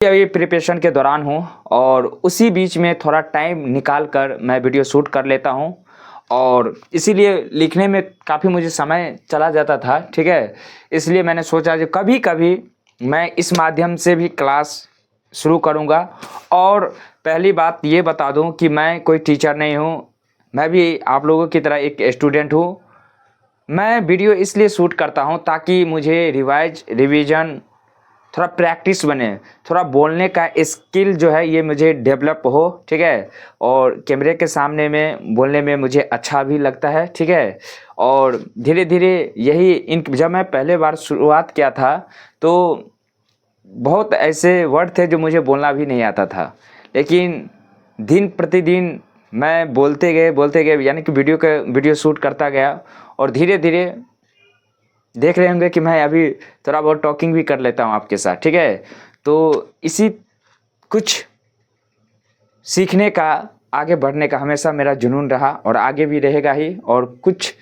अभी प्रिपरेशन के दौरान हूँ और उसी बीच में थोड़ा टाइम निकाल कर मैं वीडियो शूट कर लेता हूँ और इसीलिए लिखने में काफ़ी मुझे समय चला जाता था। ठीक है, इसलिए मैंने सोचा कि कभी कभी मैं इस माध्यम से भी क्लास शुरू करूँगा। और पहली बात ये बता दूँ कि मैं कोई टीचर नहीं हूँ, मैं भी आप लोगों की तरह एक स्टूडेंट हूँ। मैं वीडियो इसलिए शूट करता हूँ ताकि मुझे रिवीजन थोड़ा प्रैक्टिस बने, थोड़ा बोलने का स्किल जो है ये मुझे डेवलप हो। ठीक है, और कैमरे के सामने में बोलने में मुझे अच्छा भी लगता है। ठीक है, और धीरे धीरे जब मैं पहले बार शुरुआत किया था तो बहुत ऐसे वर्ड थे जो मुझे बोलना भी नहीं आता था, लेकिन दिन प्रतिदिन मैं बोलते गए यानी कि वीडियो शूट करता गया और धीरे धीरे देख रहे होंगे कि मैं अभी थोड़ा बहुत टॉकिंग भी कर लेता हूँ आपके साथ। ठीक है, तो इसी कुछ सीखने का, आगे बढ़ने का हमेशा मेरा जुनून रहा और आगे भी रहेगा ही, और कुछ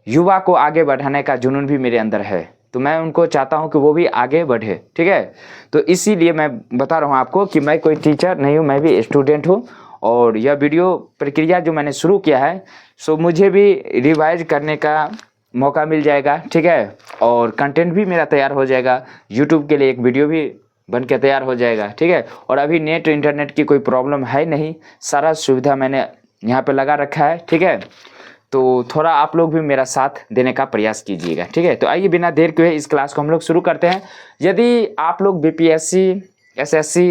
युवा को आगे बढ़ाने का जुनून भी मेरे अंदर है, तो मैं उनको चाहता हूँ कि वो भी आगे बढ़े। ठीक है, तो इसीलिए मैं बता रहा हूँ आपको कि मैं कोई टीचर नहीं हूँ, मैं भी स्टूडेंट हूँ। और यह वीडियो प्रक्रिया जो मैंने शुरू किया है सो मुझे भी रिवाइज करने का मौका मिल जाएगा। ठीक है, और कंटेंट भी मेरा तैयार हो जाएगा, यूट्यूब के लिए एक वीडियो भी बन के तैयार हो जाएगा। ठीक है, और अभी नेट इंटरनेट की कोई प्रॉब्लम है नहीं, सारा सुविधा मैंने यहाँ पे लगा रखा है। ठीक है, तो थोड़ा आप लोग भी मेरा साथ देने का प्रयास कीजिएगा। ठीक है, तो आइए बिना देर के हुए इस क्लास को हम लोग शुरू करते हैं। यदि आप लोग बीपीएससी, एसएससी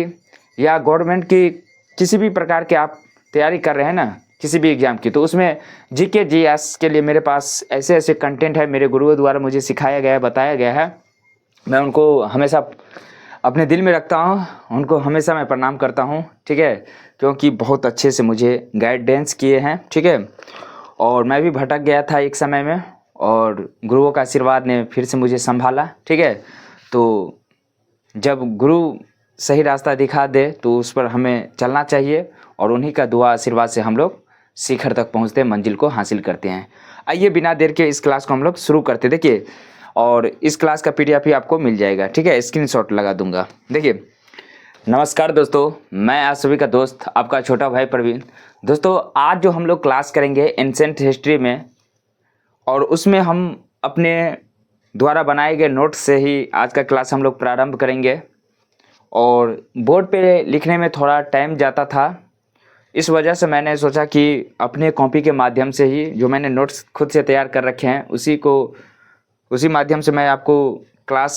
या गवर्नमेंट की किसी भी प्रकार के आप तैयारी कर रहे हैं ना, किसी भी एग्ज़ाम की, तो उसमें जीके जीएस के लिए मेरे पास ऐसे ऐसे कंटेंट है, मेरे गुरुओं द्वारा मुझे सिखाया गया है, बताया गया है। मैं उनको हमेशा अपने दिल में रखता हूँ, उनको हमेशा मैं प्रणाम करता हूँ। ठीक है, क्योंकि बहुत अच्छे से मुझे गाइडेंस किए हैं। ठीक है, और मैं भी भटक गया था एक समय में और गुरुओं का आशीर्वाद ने फिर से मुझे संभाला। ठीक है, तो जब गुरु सही रास्ता दिखा दे तो उस पर हमें चलना चाहिए, और उन्हीं का दुआ आशीर्वाद से हम लोग शिखर तक पहुंचते हैं, मंजिल को हासिल करते हैं। आइए बिना देर के इस क्लास को हम लोग शुरू करते। देखिए, और इस क्लास का पीडीएफ भी आपको मिल जाएगा। ठीक है, स्क्रीनशॉट लगा दूंगा। देखिए, नमस्कार दोस्तों, मैं आप सभी का दोस्त आपका छोटा भाई प्रवीण। दोस्तों, आज जो हम लोग क्लास करेंगे एंशिएंट हिस्ट्री में, और उसमें हम अपने द्वारा बनाए गए नोट्स से ही आज का क्लास हम लोग प्रारंभ करेंगे। और बोर्ड पे लिखने में थोड़ा टाइम जाता था, इस वजह से मैंने सोचा कि अपने कॉपी के माध्यम से ही जो मैंने नोट्स खुद से तैयार कर रखे हैं उसी माध्यम से मैं आपको क्लास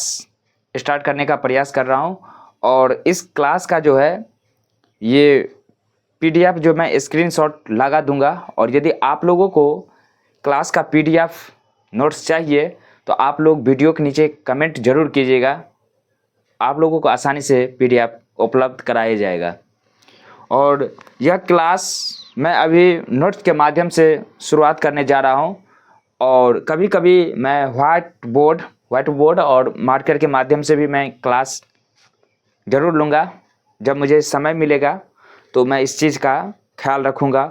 स्टार्ट करने का प्रयास कर रहा हूं। और इस क्लास का जो है ये पीडीएफ जो मैं स्क्रीनशॉट लगा दूंगा, और यदि आप लोगों को क्लास का पीडीएफ नोट्स चाहिए तो आप लोग वीडियो के नीचे कमेंट जरूर कीजिएगा, आप लोगों को आसानी से पीडीएफ उपलब्ध कराया जाएगा। और यह क्लास मैं अभी नोट्स के माध्यम से शुरुआत करने जा रहा हूं, और कभी कभी मैं व्हाइट बोर्ड और मार्कर के माध्यम से भी मैं क्लास ज़रूर लूँगा। जब मुझे समय मिलेगा तो मैं इस चीज़ का ख्याल रखूँगा।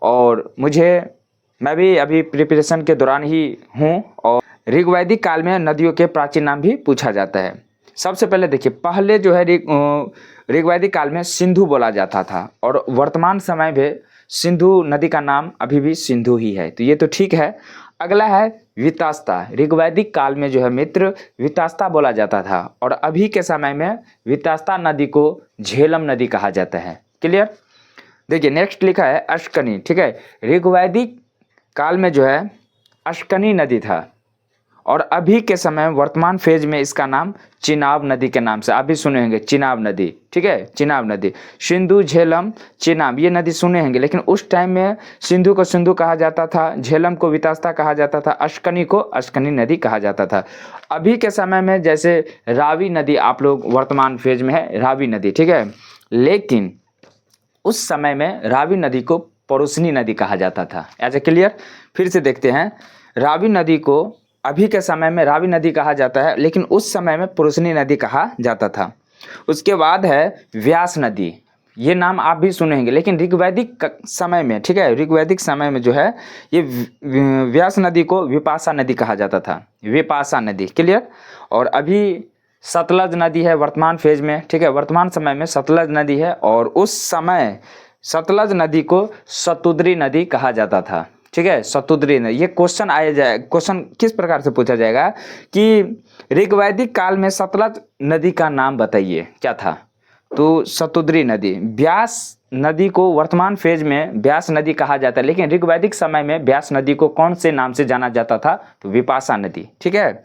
और मैं भी अभी प्रिपरेशन के दौरान ही हूँ। और ऋग्वैदिक काल में नदियों के प्राचीन नाम भी पूछा जाता है। सबसे पहले देखिए, पहले जो है ऋग्वैदिक काल में सिंधु बोला जाता था, और वर्तमान समय में सिंधु नदी का नाम अभी भी सिंधु ही है, तो ये तो ठीक है। अगला है वितास्ता। ऋग्वैदिक काल में जो है मित्र वितास्ता बोला जाता था, और अभी के समय में वितास्ता नदी को झेलम नदी कहा जाता है। क्लियर? देखिए, नेक्स्ट लिखा है अश्कनी। ठीक है, ऋग्वैदिक काल में जो है अश्कनी नदी था, और अभी के समय वर्तमान फेज में इसका नाम चिनाब नदी के नाम से आप भी सुने होंगे, चिनाब नदी। ठीक है, चिनाब नदी, सिंधु, झेलम, चिनाब, ये नदी सुने होंगे। लेकिन उस टाइम में सिंधु को सिंधु कहा जाता था, झेलम को वितास्ता कहा जाता था, अश्कनी को अश्कनी नदी कहा जाता था। अभी के समय में जैसे रावी नदी आप लोग वर्तमान फेज में है रावी नदी। ठीक है, लेकिन उस समय में रावी नदी को पड़ोसनी नदी कहा जाता था। ऐसे क्लियर? फिर से देखते हैं, रावी नदी को अभी के समय में रावी नदी कहा जाता है, लेकिन उस समय में पुरुषनी नदी कहा जाता था। उसके बाद है व्यास नदी, ये नाम आप भी सुने होंगे, लेकिन ऋग्वैदिक समय में, ठीक है, ऋग्वैदिक समय में जो है ये व्यास नदी को विपाशा नदी कहा जाता था, विपाशा नदी। क्लियर? और अभी सतलज नदी है वर्तमान फेज में, ठीक है, वर्तमान समय में सतलज नदी है, और उस समय सतलज नदी को शतुद्री नदी कहा जाता था, ठीक है, शतुद्री नदी। ये क्वेश्चन किस प्रकार से पूछा जाएगा कि ऋग्वैदिक काल में सतलज नदी का नाम बताइए, क्या था, तो शतुद्री नदी। व्यास नदी को वर्तमान फेज में व्यास नदी कहा जाता है, लेकिन ऋग्वैदिक समय में व्यास नदी को कौन से नाम से जाना जाता था, तो विपाशा नदी, ठीक है।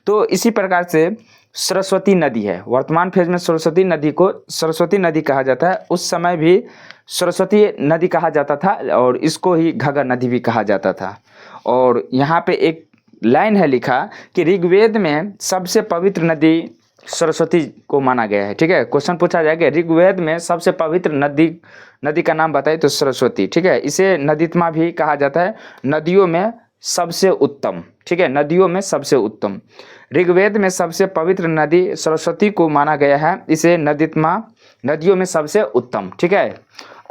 तो इसी प्रकार से सरस्वती नदी है, वर्तमान फेज में सरस्वती नदी को सरस्वती नदी कहा जाता है, उस समय भी सरस्वती नदी कहा जाता था, और इसको ही घग्गर नदी भी कहा जाता था। और यहाँ पे एक लाइन है लिखा कि ऋग्वेद में सबसे पवित्र नदी सरस्वती को माना गया है, ठीक है। क्वेश्चन पूछा जाएगा ऋग्वेद में सबसे पवित्र नदी का नाम बताइए, तो सरस्वती, ठीक है। इसे नदीत्मा भी कहा जाता है, नदियों में सबसे उत्तम, ठीक है, नदियों में सबसे उत्तम। ऋग्वेद में सबसे पवित्र नदी सरस्वती को माना गया है, इसे नदीत्मा, नदियों में सबसे उत्तम, ठीक है।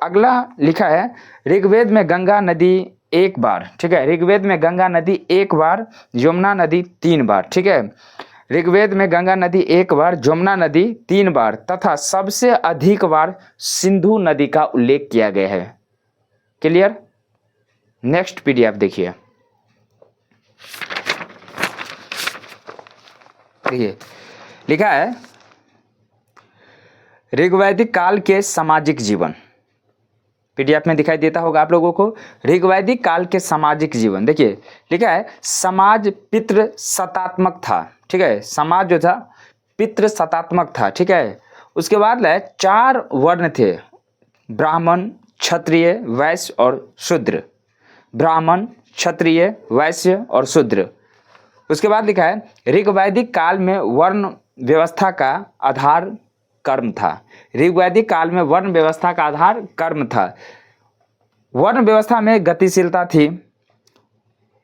अगला लिखा है ऋग्वेद में गंगा नदी एक बार, ठीक है, ऋग्वेद में गंगा नदी एक बार, यमुना नदी 3 बार, ठीक है। ऋग्वेद में गंगा नदी एक बार, जमुना नदी 3 बार तथा सबसे अधिक बार सिंधु नदी का उल्लेख किया गया है। क्लियर? नेक्स्ट पीडीएफ देखिए, लिखा है ऋग्वैदिक काल के सामाजिक जीवन, पीडीएफ में दिखाई देता होगा आप लोगों को, ऋग्वैदिक काल के सामाजिक जीवन। देखिए लिखा है समाज पितृ सत्तात्मक था, ठीक है, समाज जो था पितृ सत्तात्मक था, ठीक है। उसके बाद 4 वर्ण थे, ब्राह्मण, क्षत्रिय, वैश्य और शूद्र, ब्राह्मण, क्षत्रिय, वैश्य और शूद्र। उसके बाद लिखा है ऋग्वैदिक काल में वर्ण व्यवस्था का आधार कर्म था, ऋग्वैदिक काल में वर्ण व्यवस्था का आधार कर्म था। वर्ण व्यवस्था में गतिशीलता थी,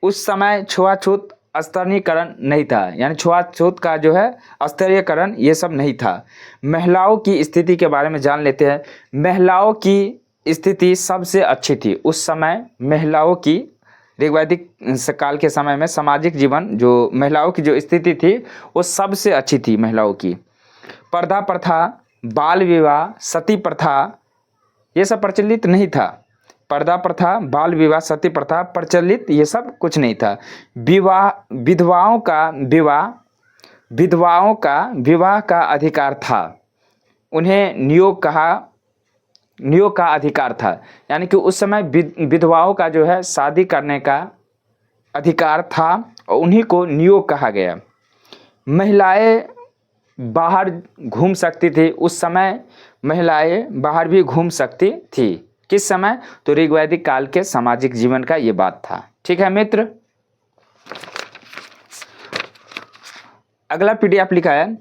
उस समय छुआछूत स्तरीकरण नहीं था, यानी छुआछूत का जो है स्तरीकरण ये सब नहीं था। महिलाओं की स्थिति के बारे में जान लेते हैं। महिलाओं की स्थिति सबसे अच्छी थी उस समय, महिलाओं की ऋग्वैदिक काल के समय में सामाजिक जीवन, जो महिलाओं की जो स्थिति थी वो सबसे अच्छी थी महिलाओं की। पर्दा प्रथा, बाल विवाह, सती प्रथा ये सब प्रचलित नहीं था। पर्दा प्रथा, बाल विवाह, सती प्रथा प्रचलित ये सब कुछ नहीं था। विधवाओं का विवाह का अधिकार था, उन्हें नियोग का अधिकार था, यानी कि उस समय विधवाओं का जो है शादी करने का अधिकार था और उन्हीं को नियोग कहा गया। महिलाएं बाहर घूम सकती थी, उस समय महिलाएं बाहर भी घूम सकती थी। किस समय? तो ऋग्वैदिक काल के सामाजिक जीवन का ये बात था, ठीक है मित्र। अगला पीडीएफ लिखा है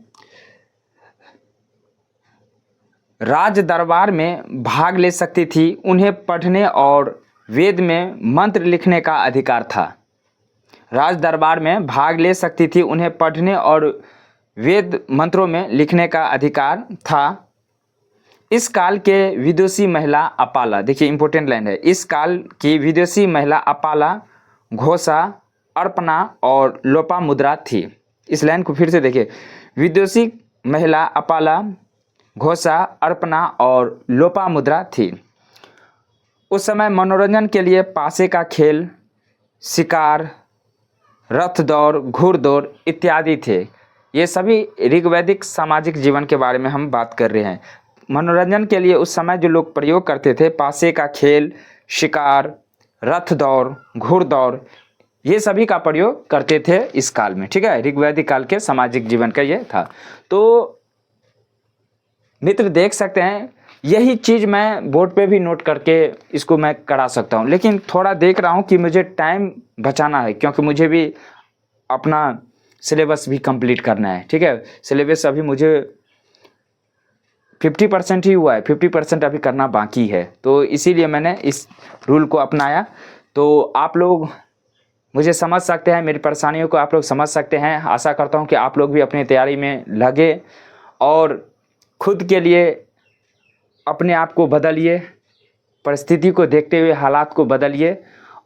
राज दरबार में भाग ले सकती थी, उन्हें पढ़ने और वेद में मंत्र लिखने का अधिकार था। राज दरबार में भाग ले सकती थी, उन्हें पढ़ने और वेद मंत्रों में लिखने का अधिकार था। इस काल के विदुषी महिला अपाला, देखिए इंपॉर्टेंट लाइन है, इस काल की विदुषी महिला अपाला, घोषा, अर्पणा और लोपामुद्रा थी। इस लाइन को फिर से देखिए, विदुषी महिला अपाला, घोषा, अर्पणा और लोपामुद्रा थी। उस समय मनोरंजन के लिए पासे का खेल, शिकार, रथ दौड़, घुड़दौड़ इत्यादि थे। ये सभी ऋग्वैदिक सामाजिक जीवन के बारे में हम बात कर रहे हैं। मनोरंजन के लिए उस समय जो लोग प्रयोग करते थे, पासे का खेल, शिकार, रथ दौड़, घुड़दौड़ ये सभी का प्रयोग करते थे इस काल में, ठीक है। ऋग्वैदिक काल के सामाजिक जीवन का ये था। तो मित्र देख सकते हैं, यही चीज़ मैं बोर्ड पे भी नोट करके इसको मैं करा सकता हूँ, लेकिन थोड़ा देख रहा हूँ कि मुझे टाइम बचाना है, क्योंकि मुझे भी अपना सिलेबस भी कंप्लीट करना है, ठीक है। सिलेबस अभी मुझे 50% ही हुआ है, 50% अभी करना बाकी है, तो इसीलिए मैंने इस रूल को अपनाया। तो आप लोग मुझे समझ सकते हैं, मेरी परेशानियों को आप लोग समझ सकते हैं। आशा करता हूँ कि आप लोग भी अपनी तैयारी में लगे और खुद के लिए अपने आप को बदलिए, परिस्थिति को देखते हुए हालात को बदलिए,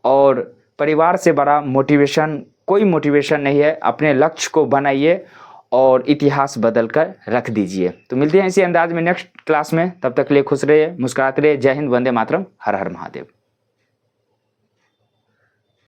और परिवार से बड़ा मोटिवेशन कोई मोटिवेशन नहीं है। अपने लक्ष्य को बनाइए और इतिहास बदल कर रख दीजिए। तो मिलते हैं इसी अंदाज में नेक्स्ट क्लास में, तब तक के लिए खुश रहिए, मुस्कुराते रहिए। जय हिंद, वंदे मातरम, हर हर महादेव।